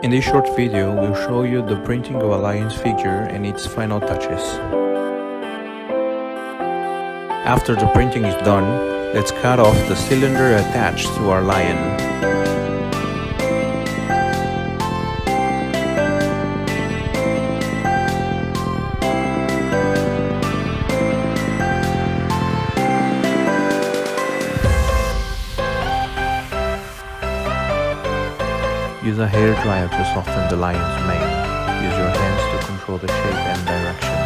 In this short video, we'll show you the printing of a lion's figure and its final touches. After the printing is done, let's cut off the cylinder attached to our lion. Use a hair dryer to soften the lion's mane. Use your hands to control the shape and direction.